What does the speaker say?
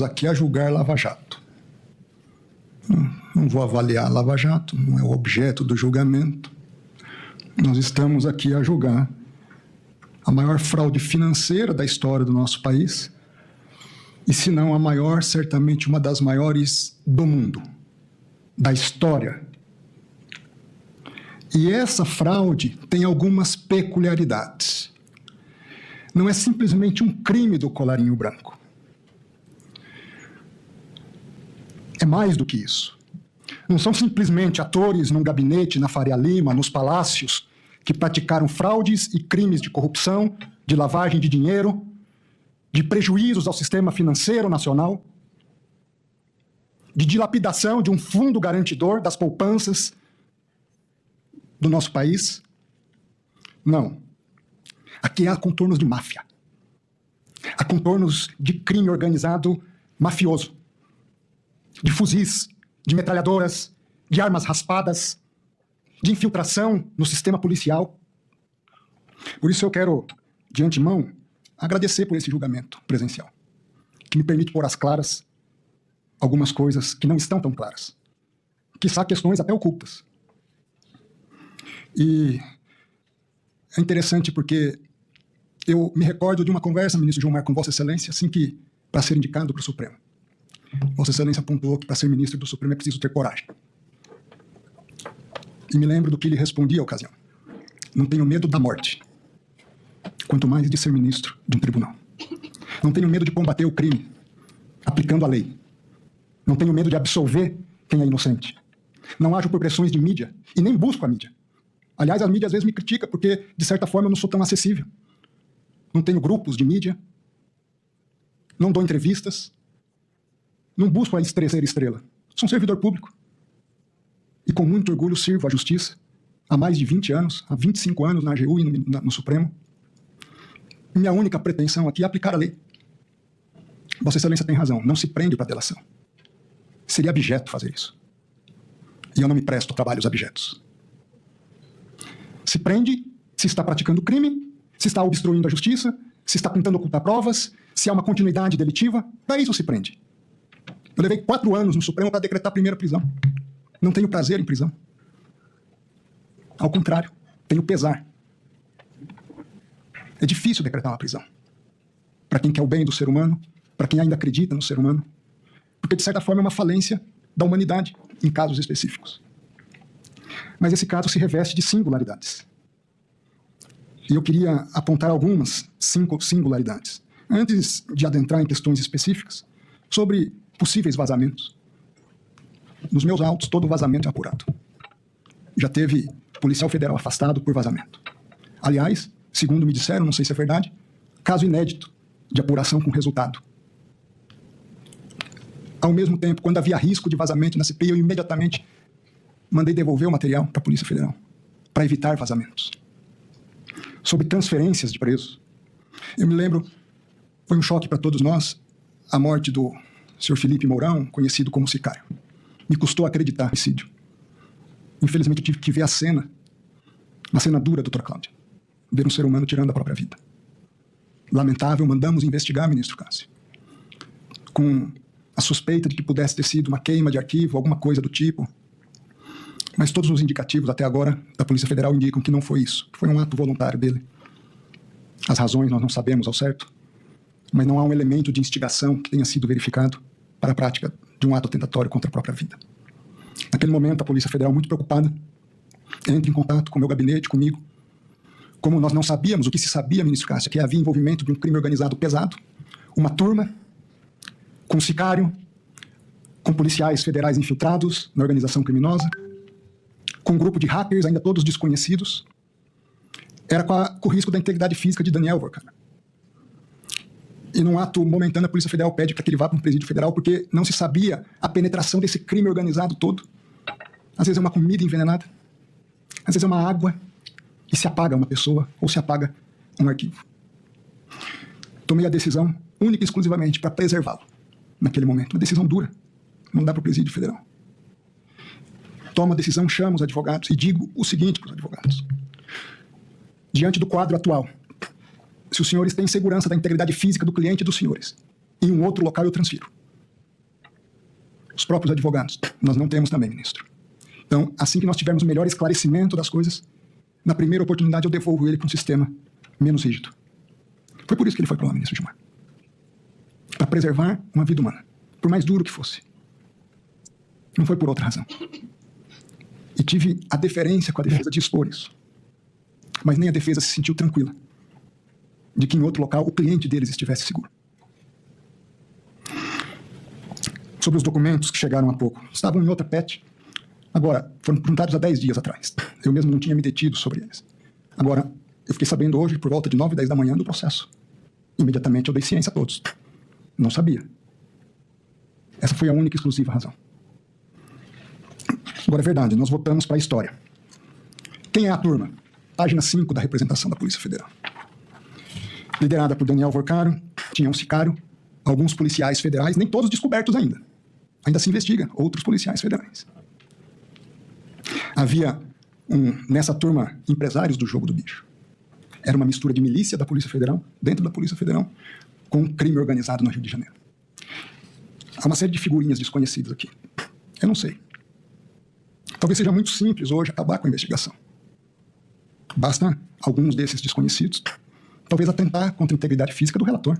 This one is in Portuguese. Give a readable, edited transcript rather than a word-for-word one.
aqui a julgar Lava Jato. Não vou avaliar Lava Jato, não é o objeto do julgamento. Nós estamos aqui a julgar a maior fraude financeira da história do nosso país, e se não a maior, certamente uma das maiores do mundo, da história. E essa fraude tem algumas peculiaridades. Não é simplesmente um crime do colarinho branco. É mais do que isso. Não são simplesmente atores num gabinete na Faria Lima, nos palácios, que praticaram fraudes e crimes de corrupção, de lavagem de dinheiro, de prejuízos ao sistema financeiro nacional, de dilapidação de um fundo garantidor das poupanças do nosso país. Não. Aqui há contornos de máfia. Há contornos de crime organizado mafioso, de fuzis, de metralhadoras, de armas raspadas, de infiltração no sistema policial. Por isso eu quero, de antemão, agradecer por esse julgamento presencial, que me permite pôr às claras algumas coisas que não estão tão claras, quiçá questões até ocultas. E é interessante porque eu me recordo de uma conversa, ministro Gilmar, com Vossa Excelência, assim que, para ser indicado para o Supremo. Vossa Excelência apontou que para ser ministro do Supremo é preciso ter coragem. E me lembro do que ele respondia à ocasião. Não tenho medo da morte, quanto mais de ser ministro de um tribunal. Não tenho medo de combater o crime, aplicando a lei. Não tenho medo de absolver quem é inocente. Não ajo por pressões de mídia e nem busco a mídia. Aliás, a mídia às vezes me critica porque, de certa forma, eu não sou tão acessível. Não tenho grupos de mídia, não dou entrevistas, não busco a ser estrela. Sou um servidor público. E com muito orgulho sirvo à justiça há mais de 20 anos, há 25 anos na AGU e no Supremo. Minha única pretensão aqui é aplicar a lei. Vossa Excelência tem razão, não se prende para delação. Seria abjeto fazer isso. E eu não me presto a trabalhos abjetos. Se prende se está praticando crime, se está obstruindo a justiça, se está tentando ocultar provas, se há uma continuidade delitiva, para isso se prende. Eu levei 4 anos no Supremo para decretar a primeira prisão. Não tenho prazer em prisão. Ao contrário, tenho pesar. É difícil decretar uma prisão. Para quem quer o bem do ser humano, para quem ainda acredita no ser humano, porque de certa forma é uma falência da humanidade em casos específicos. Mas esse caso se reveste de singularidades. E eu queria apontar algumas 5 singularidades, antes de adentrar em questões específicas, sobre possíveis vazamentos. Nos meus autos, todo vazamento é apurado. Já teve policial federal afastado por vazamento. Aliás, segundo me disseram, não sei se é verdade, caso inédito de apuração com resultado. Ao mesmo tempo, quando havia risco de vazamento na CPI, eu imediatamente mandei devolver o material para a Polícia Federal, para evitar vazamentos. Sobre transferências de presos. Eu me lembro, foi um choque para todos nós, a morte do Sr. Felipe Mourão, conhecido como Sicário. Me custou acreditar no homicídio. Infelizmente, eu tive que ver a cena, uma cena dura, doutora Cláudia, ver um ser humano tirando a própria vida. Lamentável, mandamos investigar, ministro Cássio, com a suspeita de que pudesse ter sido uma queima de arquivo, alguma coisa do tipo. Mas todos os indicativos até agora da Polícia Federal indicam que não foi isso, que foi um ato voluntário dele. As razões nós não sabemos ao certo, mas não há um elemento de instigação que tenha sido verificado para a prática de um ato tentatório contra a própria vida. Naquele momento, a Polícia Federal, muito preocupada, entra em contato com o meu gabinete, comigo. Como nós não sabíamos o que se sabia, ministro Cássio, que havia envolvimento de um crime organizado pesado, uma turma com sicário, com policiais federais infiltrados na organização criminosa, com um grupo de hackers ainda todos desconhecidos, era com o risco da integridade física de Daniel Vorcana. E num ato momentâneo, a Polícia Federal pede para que ele vá para um presídio federal porque não se sabia a penetração desse crime organizado todo. Às vezes é uma comida envenenada, às vezes é uma água, e se apaga uma pessoa ou se apaga um arquivo. Tomei a decisão única e exclusivamente para preservá-lo naquele momento. Uma decisão dura, não dá para o presídio federal. Tomo a decisão, chamo os advogados e digo o seguinte para os advogados. Diante do quadro atual, se os senhores têm segurança da integridade física do cliente dos senhores, em um outro local eu transfiro. os próprios advogados. Nós não temos também, ministro. Então, assim que nós tivermos o melhor esclarecimento das coisas, na primeira oportunidade eu devolvo ele para um sistema menos rígido. Foi por isso que ele foi para lá, ministro Gilmar. Para preservar uma vida humana, por mais duro que fosse. Não foi por outra razão. E tive a deferência com a defesa de expor isso. Mas nem a defesa se sentiu tranquila de que em outro local o cliente deles estivesse seguro. Sobre os documentos que chegaram há pouco. Estavam em outra PET. Agora, foram perguntados há 10 dias atrás. Eu mesmo não tinha me detido sobre eles. Agora, eu fiquei sabendo hoje, por volta de 9, 10 da manhã, do processo. Imediatamente eu dei ciência a todos. Não sabia. Essa foi a única e exclusiva razão. Agora é verdade, nós voltamos para a história. Quem é a turma? Página 5 da representação da Polícia Federal. Liderada por Daniel Vorcaro, tinha um sicário, alguns policiais federais, nem todos descobertos ainda. Ainda se investiga outros policiais federais. Havia, nessa turma, empresários do jogo do bicho. Era uma mistura de milícia da Polícia Federal, dentro da Polícia Federal, com crime organizado no Rio de Janeiro. Há uma série de figurinhas desconhecidas aqui. Eu não sei. Talvez seja muito simples hoje acabar com a investigação. Basta alguns desses desconhecidos, talvez atentar contra a integridade física do relator.